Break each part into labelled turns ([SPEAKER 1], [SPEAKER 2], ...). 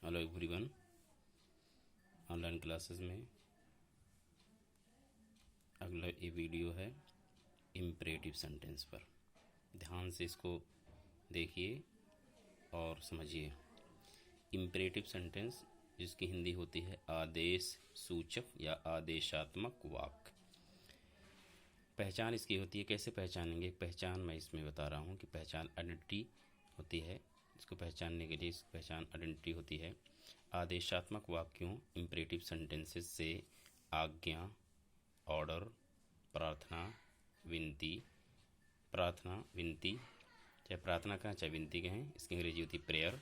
[SPEAKER 1] Hello everyone. Online classes में अगला ये वीडियो है इम्परेटिव सेंटेंस पर। ध्यान से इसको देखिए और समझिए। इम्परेटिव सेंटेंस जिसकी हिंदी होती है आदेश सूचक या आदेशात्मक वाक्य। पहचान इसकी होती है, कैसे पहचानेंगे? पहचान मैं इसमें बता रहा हूँ कि पहचान आइडेंटिटी होती है। इसको पहचानने के लिए पहचान आइडेंटिटी होती है। आदेशात्मक वाक्यों इम्परेटिव सेंटेंसेस से आज्ञा, ऑर्डर, प्रार्थना, विनती, चाहे प्रार्थना कहें चाहे विनती कहें, इसकी अंग्रेजी होती है प्रेयर,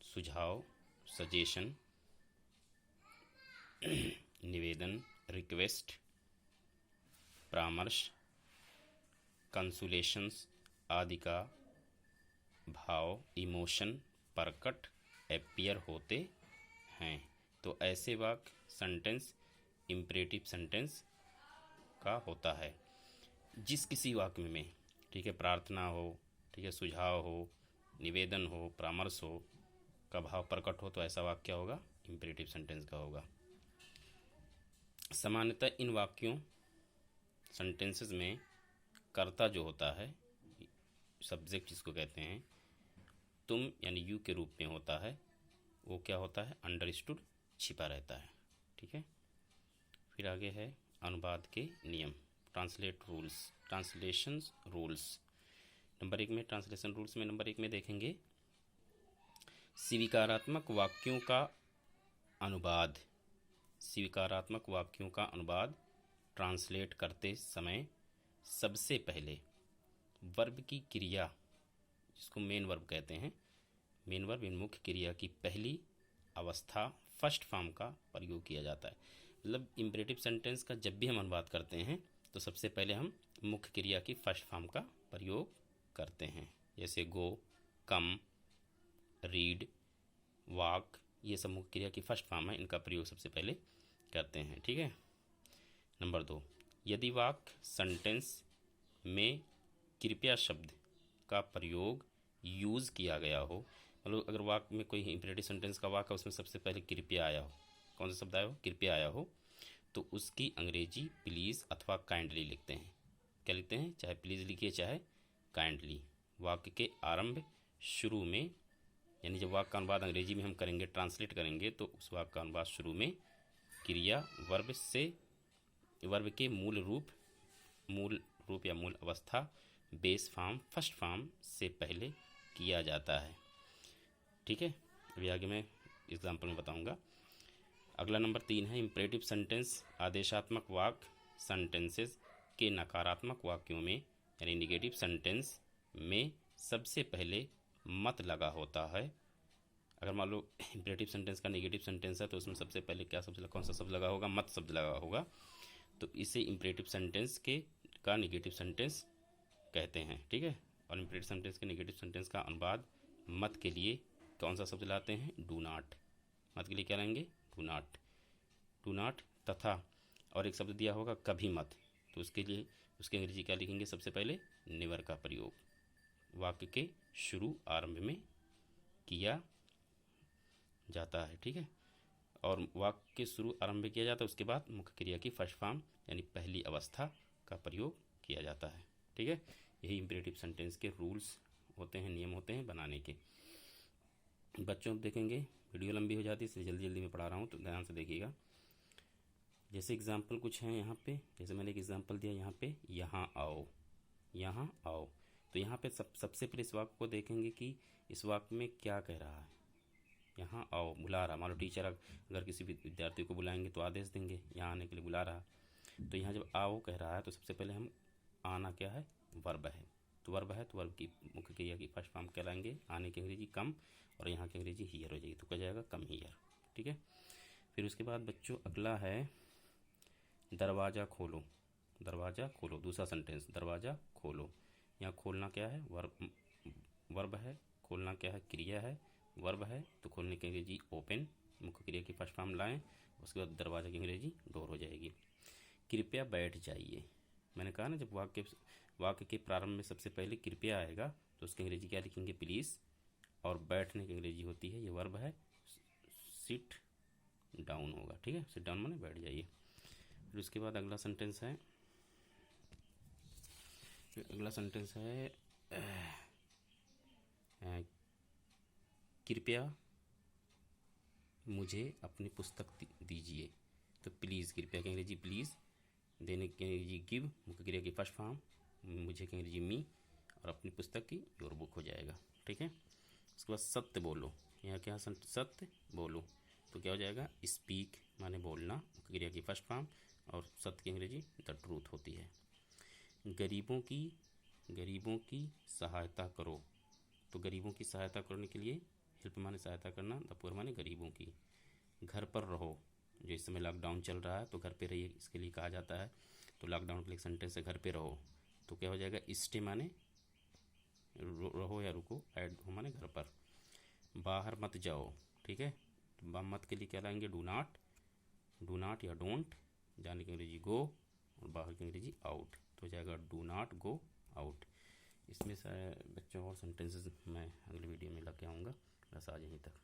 [SPEAKER 1] सुझाव, सजेशन, निवेदन, रिक्वेस्ट, परामर्श, कंसुलेशंस आदि का भाव, इमोशन, प्रकट, अपीयर होते हैं। तो ऐसे वाक्य सेंटेंस इम्परेटिव सेंटेंस का होता है। जिस किसी वाक्य में, ठीक है, प्रार्थना हो, ठीक है, सुझाव हो, निवेदन हो, परामर्श हो, का भाव प्रकट हो, तो ऐसा वाक्य क्या होगा? इम्परेटिव सेंटेंस का होगा। सामान्यतः इन वाक्यों सेंटेंसेस में कर्ता जो होता है, सब्जेक्ट जिसको कहते हैं, तुम यानी यू के रूप में होता है। वो क्या होता है? अंडरस्टूड, छिपा रहता है। ठीक है। फिर आगे है अनुवाद के नियम, ट्रांसलेशन रूल्स। नंबर 1 में ट्रांसलेशन रूल्स में नंबर 1 में देखेंगे स्वीकारात्मक वाक्यों का अनुवाद। स्वीकारात्मक वाक्यों का अनुवाद ट्रांसलेट करते समय सबसे पहले वर्ब की क्रिया, जिसको मेन वर्ब कहते हैं, मेन वर्ब इन मुख्य क्रिया की पहली अवस्था फर्स्ट फॉर्म का प्रयोग किया जाता है। मतलब इम्परेटिव सेंटेंस का जब भी हम अनुवाद करते हैं तो सबसे पहले हम मुख्य क्रिया की फर्स्ट फॉर्म का प्रयोग करते हैं। जैसे गो, कम, रीड, वॉक, ये सब मुख्य क्रिया की फर्स्ट फॉर्म है, इनका प्रयोग सबसे पहले करते हैं। ठीक है। नंबर 2, यदि वाक्य सेंटेंस में कृपया शब्द का प्रयोग यूज़ किया गया हो, मतलब अगर वाक्य में कोई इम्परेटिव सेंटेंस का वाक्य उसमें सबसे पहले कृपया आया हो, कौन सा शब्द आया हो? कृपया आया हो, तो उसकी अंग्रेजी प्लीज़ अथवा काइंडली लिखते हैं। क्या लिखते हैं? चाहे प्लीज़ लिखिए चाहे काइंडली। वाक्य के आरंभ, शुरू में, यानी जब वाक्य का अनुवाद अंग्रेजी में हम करेंगे, ट्रांसलेट करेंगे, तो उस वाक्य का अनुवाद शुरू में क्रिया वर्ब के मूल रूप या मूल अवस्था बेस फॉर्म फर्स्ट फॉर्म से पहले किया जाता है। ठीक है। अभी आगे मैं एग्जाम्पल में बताऊंगा। अगला नंबर 3 है इम्परेटिव सेंटेंस आदेशात्मक वाक्य सेंटेंसेस के नकारात्मक वाक्यों में, यानी निगेटिव सेंटेंस में सबसे पहले मत लगा होता है। अगर मान लो इम्परेटिव सेंटेंस का नेगेटिव सेंटेंस है तो उसमें सबसे पहले कौन सा शब्द लगा होगा? मत शब्द लगा होगा। तो इसे इम्परेटिव सेंटेंस का नेगेटिव सेंटेंस कहते हैं। ठीक है। और इम्परेटिव सेंटेंस के नेगेटिव सेंटेंस का अनुवाद मत के लिए कौन सा शब्द लाते हैं? Do not. मत के लिए क्या लाएंगे? डू नॉट तथा और एक शब्द दिया होगा कभी मत, तो उसके लिए उसके अंग्रेजी क्या लिखेंगे? सबसे पहले नेवर का प्रयोग वाक्य के शुरू आरंभ में किया जाता है। ठीक है। और वाक्य के शुरू आरंभ किया जाता है, उसके बाद मुख्य क्रिया की फर्स्ट फॉर्म यानी पहली अवस्था का प्रयोग किया जाता है। ठीक है। यही इम्परेटिव सेंटेंस के रूल्स होते हैं, नियम होते हैं बनाने के। बच्चों देखेंगे वीडियो लंबी हो जाती है इसलिए जल्दी जल्दी में पढ़ा रहा हूँ, तो ध्यान से देखिएगा। जैसे एग्जाम्पल कुछ हैं यहाँ पे, जैसे मैंने एक एग्जाम्पल दिया यहाँ पे, यहाँ आओ, यहाँ आओ। तो यहाँ पे सबसे पहले इस वाक्य को देखेंगे कि इस वाक्य में क्या कह रहा है। यहाँ आओ, बुला रहा। मान लो टीचर अगर किसी विद्यार्थी को बुलाएंगे तो आदेश देंगे, यहाँ आने के लिए बुला रहा। तो यहाँ जब आओ कह रहा है तो सबसे पहले हम आना क्या है? वर्ब है। तो वर्ब है तो वर्ब की मुख्य क्रिया की फर्स्ट फॉर्म क्या लाएंगे? आने की अंग्रेजी कम और यहाँ की अंग्रेजी हियर हो जाएगी, तो क्या जाएगा? Come here. ठीक है। फिर उसके बाद बच्चों अगला है दरवाज़ा खोलो। दरवाज़ा खोलो, दूसरा सेंटेंस, दरवाज़ा खोलो। यहाँ खोलना क्या है? वर्ब है। खोलना क्या है? क्रिया है। वर्ब है तो खोलने की अंग्रेजी ओपन, मुख्य क्रिया की फर्स्ट फॉर्म लाएं, उसके बाद दरवाजे की अंग्रेजी डोर हो जाएगी। कृपया बैठ जाइए। मैंने कहा ना जब वाक्य के प्रारंभ में सबसे पहले कृपया आएगा तो उसकी अंग्रेजी क्या लिखेंगे? प्लीज़। और बैठने की अंग्रेजी होती है, ये वर्ब है, सिट डाउन होगा। ठीक है, सिट डाउन माने बैठ जाइए। फिर उसके बाद अगला सेंटेंस है, कृपया मुझे अपनी पुस्तक दीजिए। तो प्लीज़, कृपया की अंग्रेजी प्लीज़, देने की अंग्रेजी गिव, मुख्य क्रिया की फर्स्ट फॉर्म, मुझे की अंग्रेजी मी, और अपनी पुस्तक की योर बुक हो जाएगा। ठीक है, उसके बाद सत्य बोलो, यहाँ क्या सत्य बोलो, तो क्या हो जाएगा, स्पीक माने बोलना, मुख्य क्रिया की फर्स्ट फॉर्म, और सत्य की अंग्रेजी द ट्रूथ होती है। गरीबों की सहायता करो, तो गरीबों की सहायता करने के लिए हेल्प माने सहायता करना, द पुअर माने गरीबों की। घर पर रहो, जो इस समय लॉकडाउन चल रहा है तो घर पे रहिए, इसके लिए कहा जाता है। तो लॉकडाउन के लिए सेंटेंस है घर पे रहो, तो क्या हो जाएगा, स्टे माने रहो या रुको, ऐड हो माने घर पर। बाहर मत जाओ, ठीक है, तो मत के लिए क्या लाएंगे, डू नॉट या डोंट, जाने की अंग्रेजी गो, और बाहर की अंग्रेजी आउट, तो हो जाएगा डू नॉट गो आउट। इसमें से बच्चों और सेंटेंसेस मैं अगले वीडियो में लेके आऊँगा। बस आज यहीं तक।